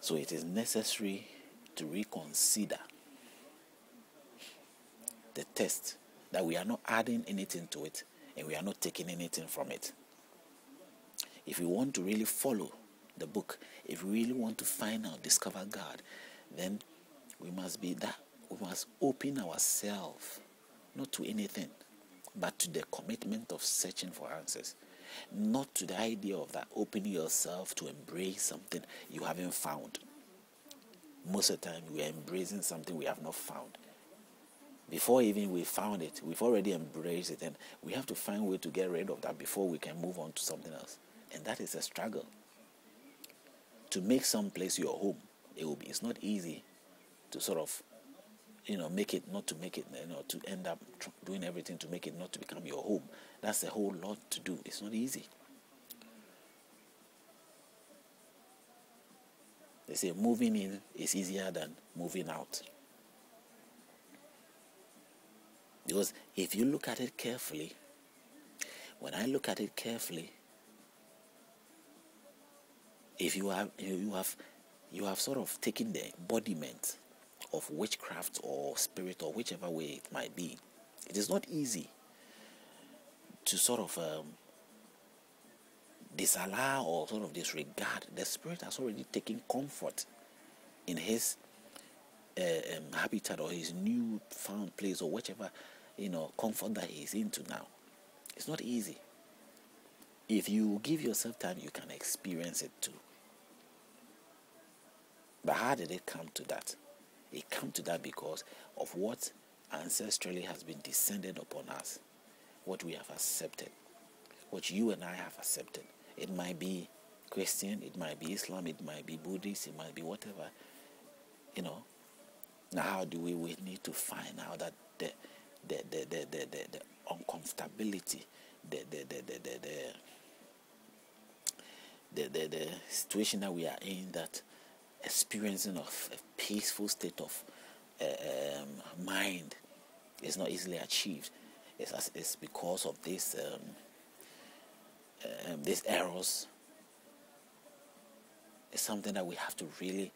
So it is necessary to reconsider the test, that we are not adding anything to it and we are not taking anything from it. If we want to really follow the book, if we really want to find out, discover God, then we must open ourselves, not to anything, but to the commitment of searching for answers. Not to the idea of that opening yourself to embrace something you haven't found. Most of the time, we are embracing something we have not found. Before even we found it, we've already embraced it, and we have to find a way to get rid of that before we can move on to something else. And that is a struggle. To make some place your home, it's not easy to sort of, make it, not to make it, to end up doing everything to make it not to become your home. That's a whole lot to do. It's not easy. They say moving in is easier than moving out. Because if you look at it carefully, when I look at it carefully, if you have sort of taken the embodiment of witchcraft or spirit or whichever way it might be, it is not easy to sort of disallow or sort of disregard. The spirit has already taken comfort in his habitat or his new found place or whichever comfort that he is into now. It's not easy. If you give yourself time, you can experience it too. But how did it come to that? It came to that because of what ancestrally has been descended upon us, what we have accepted, what you and I have accepted. It might be Christian, it might be Islam, it might be Buddhist, it might be whatever. Now how do we need to find out that the uncomfortability, the situation that we are in, that experiencing of a peaceful state of mind is not easily achieved. It's because of these errors. It's something that we have to really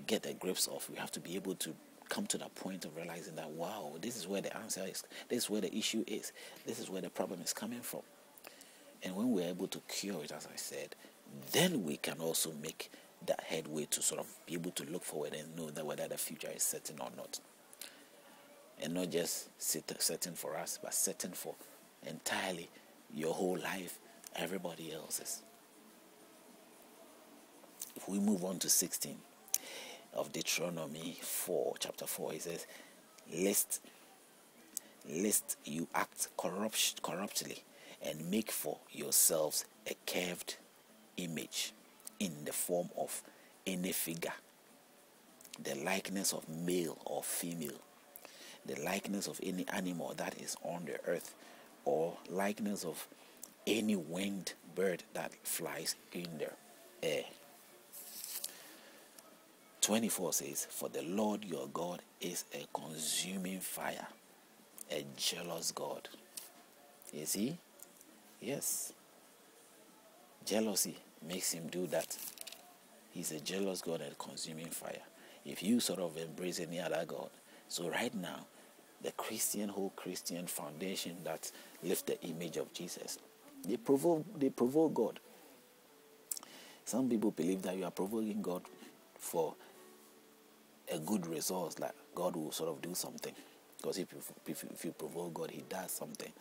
get a grips of. We have to be able to come to that point of realizing that, wow, this is where the answer is. This is where the issue is. This is where the problem is coming from. And when we're able to cure it, as I said, then we can also make that headway to sort of be able to look forward and know that whether the future is certain or not. And not just certain for us, but certain for entirely your whole life, everybody else's. If we move on to 16 of Deuteronomy 4, chapter 4, it says, lest you act corruptly and make for yourselves a carved image in the form of any figure, the likeness of male or female, the likeness of any animal that is on the earth, or likeness of any winged bird that flies in the air. 24 says, for the Lord your God is a consuming fire, a jealous God. You see? Yes. Jealousy makes him do that. He's a jealous God and consuming fire. If you sort of embrace any other God. So right now, the whole Christian foundation that lifts the image of Jesus, they provoke God. Some people believe that you are provoking God for a good result, like God will sort of do something. Because if you provoke God, he does something.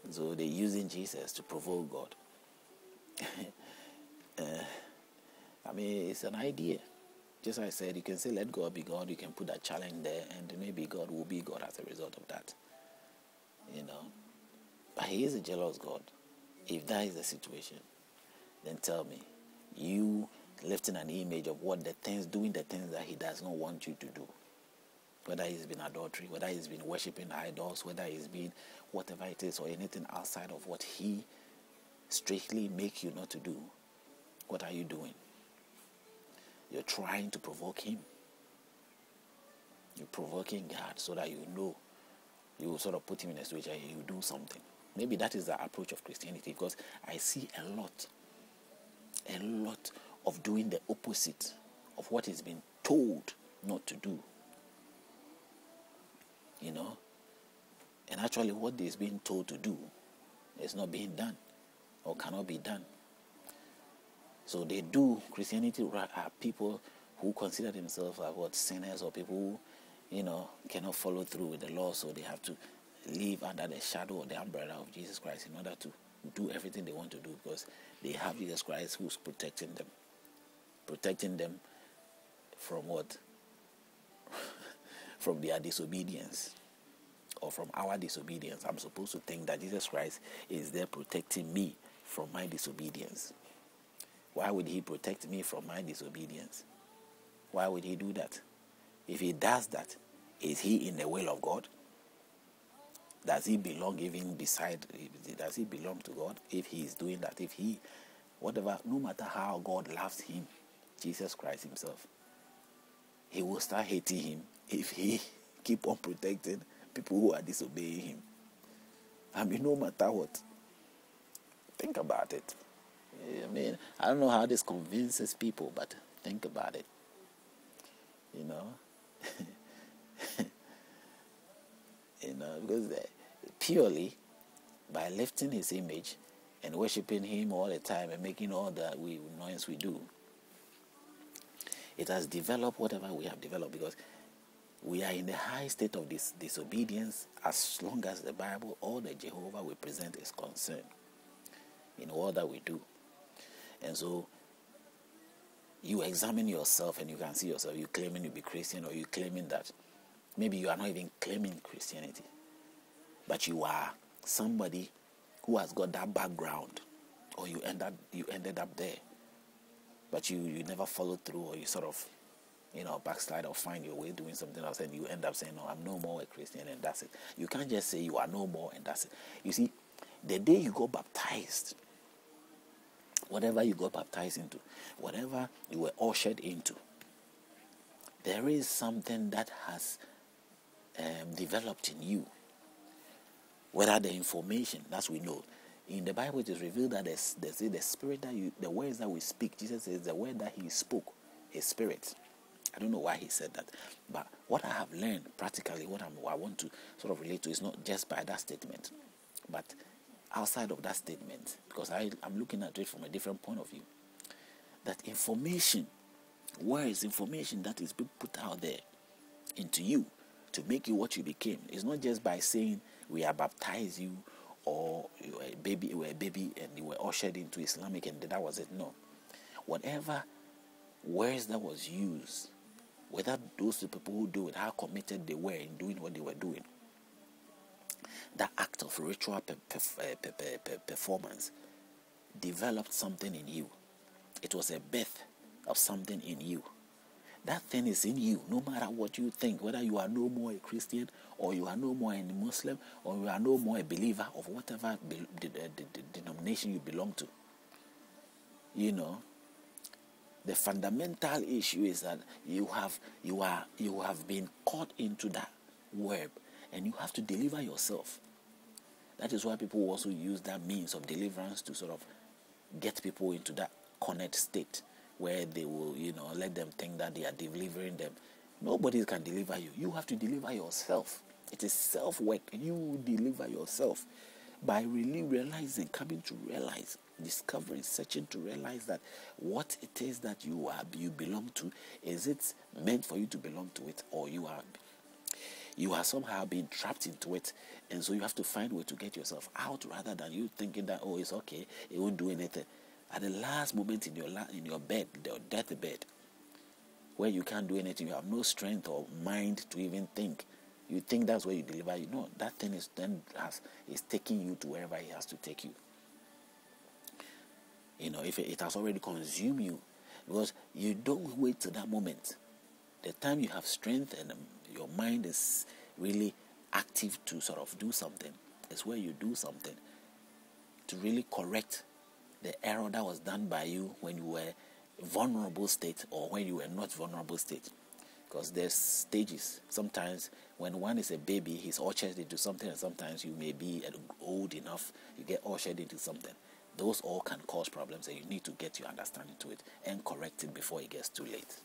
So they're using Jesus to provoke God. I mean, it's an idea. Just like I said, you can say, let God be God. You can put that challenge there, and maybe God will be God as a result of that. But he is a jealous God. If that is the situation, then tell me, you lifting an image of doing the things that he does not want you to do. Whether it's been adultery, whether it's been worshipping idols, whether it's been whatever it is, or anything outside of what he strictly make you not to do. What are you doing? You're trying to provoke him. You're provoking God so that you will sort of put him in a situation and you do something. Maybe that is the approach of Christianity, because I see a lot of doing the opposite of what he's been told not to do. And actually what he's being told to do is not being done or cannot be done. So Christianity are people who consider themselves like sinners, or people who, cannot follow through with the law, so they have to live under the shadow or the umbrella of Jesus Christ in order to do everything they want to do, because they have Jesus Christ who's protecting them from what? From their disobedience, or from our disobedience. I'm supposed to think that Jesus Christ is there protecting me from my disobedience. Why would he protect me from my disobedience? Why would he do that? If he does that, is he in the will of God? Does he belong does he belong to God? If he is doing that, no matter how God loves him, Jesus Christ himself, he will start hating him if he keep on protecting people who are disobeying him. No matter what. Think about it. I don't know how this convinces people, but think about it. Because purely by lifting his image and worshiping him all the time and making all the noise we do, it has developed whatever we have developed, because we are in the high state of disobedience as long as the Bible or the Jehovah we present is concerned in all that we do. And so you examine yourself and you can see yourself, you claiming to be Christian, or you claiming that maybe you are not even claiming Christianity, but you are somebody who has got that background, or you ended up there, but you never followed through, or you sort of backslide or find your way doing something else, and you end up saying, no, I'm no more a Christian, and that's it. You can't just say you are no more and that's it. You see, the day you got baptized, whatever you got baptized into, whatever you were ushered into, there is something that has developed in you. Whether the information, as we know, in the Bible it is revealed that the spirit the words that we speak, Jesus says the word that he spoke is spirit. I don't know why he said that, but what I have learned practically, what I want to sort of relate to, is not just by that statement, but outside of that statement, because I'm looking at it from a different point of view. That information, words, information that is being put out there into you to make you what you became. It's not just by saying we are baptized you, or you were a baby and you were ushered into Islamic and that was it. No. Whatever words that was used, whether those people who do it, how committed they were in doing what they were doing, that act of ritual performance developed something in you. It was a birth of something in you. That thing is in you, no matter what you think, whether you are no more a Christian, or you are no more a Muslim, or you are no more a believer of whatever denomination you belong to. The fundamental issue is that you have been caught into that web, and you have to deliver yourself. That is why people also use that means of deliverance to sort of get people into that cornered state where they will, let them think that they are delivering them. Nobody can deliver you. You have to deliver yourself. It is self-work. You deliver yourself by really realizing, coming to realize, discovering, searching to realize that what it is that you belong to, is it meant for you to belong to it, or you are somehow being trapped into it, and so you have to find a way to get yourself out, rather than you thinking that, oh, it's okay, it won't do anything. At the last moment in your bed, the deathbed, where you can't do anything, you have no strength or mind to even think. You think that's where you deliver. That thing is taking you to wherever it has to take you. If it has already consumed you, because you don't wait till that moment. The time you have strength and your mind is really active to sort of do something, is where you do something to really correct the error that was done by you when you were vulnerable state, or when you were not vulnerable state. Because there's stages. Sometimes when one is a baby, he's ushered into something, and sometimes you may be old enough, you get ushered into something. Those all can cause problems, and you need to get your understanding to it and correct it before it gets too late.